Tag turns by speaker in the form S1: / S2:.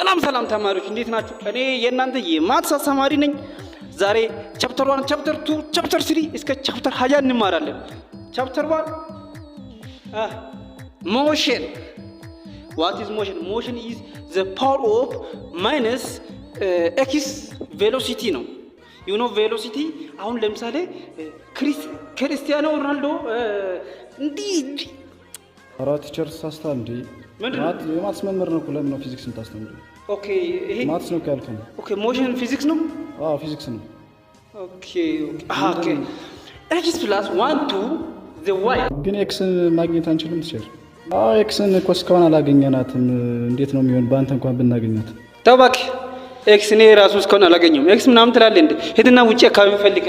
S1: ሰላም ተማሪዎች እንዴት ናችሁ? እኔ የእናንተ የማትስ አስተማሪ ነኝ። ዛሬ ቻፕተር 1 ቻፕተር 2 ቻፕተር 3 እስከ ቻፕተር 20 እንማራለን። ቻፕተር 1 motion. What is motion? Motion is the power of minus x velocity ነው። you know velocity አሁን ለምሳሌ ክርስቲያኖ ሮናልዶ እንዲህ
S2: አራት ቲቸር ሳስታ እንዴ ማትስ መምህር ነው ለምን ነው ፊዚክስ እንታስተምሩ?
S1: ኦኬ ይሄ
S2: ማትስ ነው ካልከኝ
S1: ኦኬ ሞሽን ፊዚክስ ነው?
S2: አዎ ፊዚክስ ነው።
S1: ኦኬ ኦኬ x plus 1 to the y
S2: ግን ኤክስን ማግኘት አንችልም ቲቸር? አዎ ኤክስን እኮ እስካሁን አላገኘናትም። እንዴት ነው የሚሆን በአንተ እንኳን ብናገኛት?
S1: ተባክ ኤክስ እኔ ራሱ እስካሁን አላገኘሁም። ኤክስ ምናምን ትላለህ እንዴ? ሄድና ውጪ አካባቢ ፈልግ